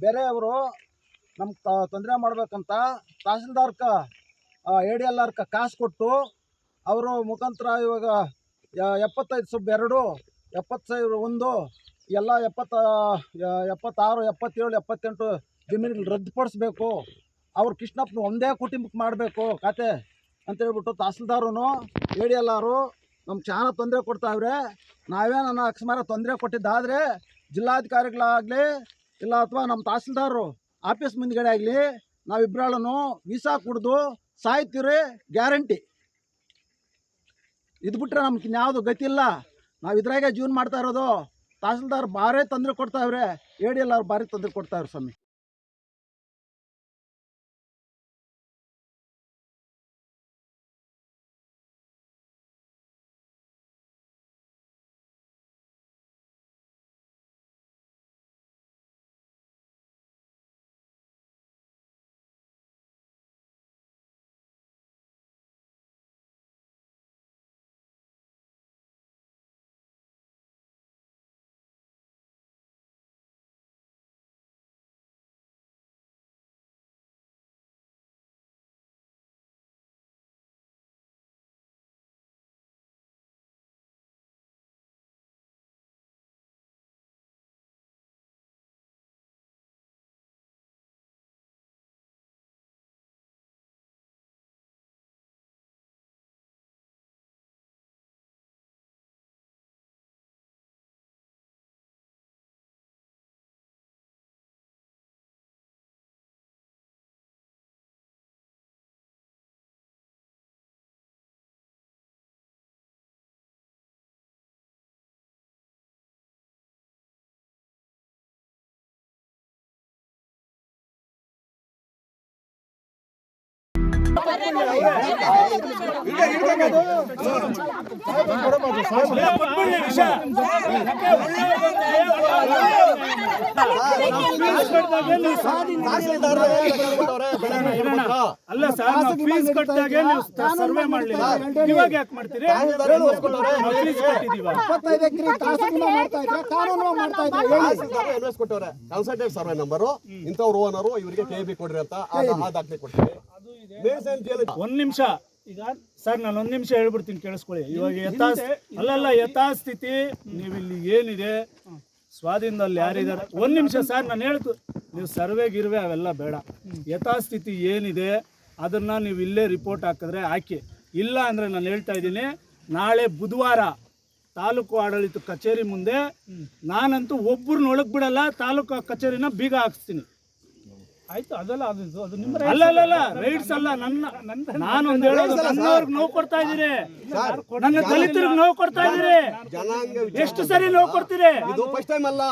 ಬೇರೆಯವರು ನಮ್ಗೆ ತೊಂದರೆ ಮಾಡಬೇಕಂತ ತಹಸೀಲ್ದಾರ್ಕ ADLRಕ ಕಾಸು ಕೊಟ್ಟು ಅವರು ಮುಖಾಂತರ ಇವಾಗ 75/2 70/1 ಎಲ್ಲ 76 77 78 ಜಮೀನುಗಳು ರದ್ದುಪಡಿಸ್ಬೇಕು. ಅವ್ರು ಕೃಷ್ಣಪ್ಪನ ಒಂದೇ ಕುಟುಂಬಕ್ಕೆ ಮಾಡಬೇಕು ಖಾತೆ ಅಂತೇಳ್ಬಿಟ್ಟು ತಹಸೀಲ್ದಾರು ADLR ನಮ್ಗೆ చాలా ತೊಂದರೆ ಕೊಡ್ತಾವ್ರೆ. ನಾವೇನ ಅಕಸ್ಮಾತ್ ತೊಂದರೆ ಕೊಟ್ಟಿದ್ದಾದರೆ ಜಿಲ್ಲಾಧಿಕಾರಿಗಳಾಗಲಿ ಇಲ್ಲ ಅಥವಾ ನಮ್ಮ ತಹಸೀಲ್ದಾರು ಆಫೀಸ್ ಮುಂದ್ಗಡೆ ಆಗಲಿ ನಾವಿಬ್ಬರಲ್ಲೂ ವೀಸಾ ಕುಡಿದು ಸಾಯ್ತೀರಿ ಗ್ಯಾರಂಟಿ. ಇದು ಬಿಟ್ಟರೆ ನಮ್ಗೆ ಇನ್ಯಾವುದು ಗತಿಯಿಲ್ಲ. ನಾವು ಇದ್ರಾಗೆ ಜೀವನ ಮಾಡ್ತಾ ಇರೋದು. ತಹಸೀಲ್ದಾರ್ ಭಾರಿ ತೊಂದರೆ ಕೊಡ್ತಾವ್ರೆ, ADLR ಭಾರಿ ತೊಂದರೆ ಕೊಡ್ತಾವ್ರೆ ಸ್ವಾಮಿ. ಅಲ್ಲ ಸರ್, ಫೀಸ್ ಕಟ್ಟಿದಾಗೆ ನೀವು ಸರ್ವೆ ಮಾಡಲಿಲ್ಲ, ಇವಾಗ ಯಾಕೆ ಮಾಡ್ತೀರಿ? 25 ಎಕರೆ ಕಾನೂನು ಮಾಡ್ತಾ ಇದ್ದಾರೆ. ಕನ್ಸಲ್ಟೇಟ್ ಸರ್ವೆ ನಂಬರು ಇಂಥವ್ರು ಓನರು ಇವರಿಗೆ KB ಕೊಡ್ರಿ ಅಂತ ದಾಖಲೆ ಕೊಡ್ತೀವಿ. ಒಂದ್ ನಿಮಿಷ, ಈಗ ಸರ್ ನಾನು ಒಂದ್ ನಿಮಿಷ ಹೇಳ್ಬಿಡ್ತೀನಿ, ಕೇಳಿಸ್ಕೊಳ್ಳಿ. ಇವಾಗ ಯಥಾಸ್ಥಿತಿ ನೀವಿಲ್ಲಿ ಏನಿದೆ ಸ್ವಾಧೀನದಲ್ಲಿ ಯಾರಿದ್ದಾರೆ, ಒಂದ್ ನಿಮಿಷ ಸರ್ ನಾನು ಹೇಳ್ತು, ನೀವು ಸರ್ವೆಗಿರ್ವೆ ಅವೆಲ್ಲ ಬೇಡ. ಯಥಾಸ್ಥಿತಿ ಏನಿದೆ ಅದನ್ನ ನೀವು ಇಲ್ಲೇ ರಿಪೋರ್ಟ್ ಹಾಕಿದ್ರೆ ಹಾಕಿ. ಇಲ್ಲ ಅಂದ್ರೆ ನಾನು ಹೇಳ್ತಾ ಇದ್ದೀನಿ, ನಾಳೆ ಬುಧವಾರ ತಾಲೂಕು ಆಡಳಿತ ಕಚೇರಿ ಮುಂದೆ ನಾನಂತೂ ಒಬ್ಬರನ್ನ ಒಳಗೆ ಬಿಡಲ್ಲ, ತಾಲೂಕು ಕಚೇರಿನ ಬೀಗ ಹಾಕಿಸ್ತೀನಿ. ಆಯ್ತು, ಅದಲ್ಲ ಅದು ನಿಮ್ಮ ಅಲ್ಲ ರೈಟ್ಸ್ ಅಲ್ಲ, ನಾನೊಂದು ಹೇಳೋದು, ನನ್ನವ್ರಿಗೆ ನೋವು ಕೊಡ್ತಾ ಇದ್ದೀರಿ, ನನ್ನ ದಲಿತರಿಗೆ ನೋವು ಕೊಡ್ತಾ ಇದ್ದೀರಿ. ಎಷ್ಟು ಸರಿ ನೋವು ಕೊಡ್ತೀರಿ? ಇದು ಫಸ್ಟ್ ಟೈಮ್ ಅಲ್ಲ.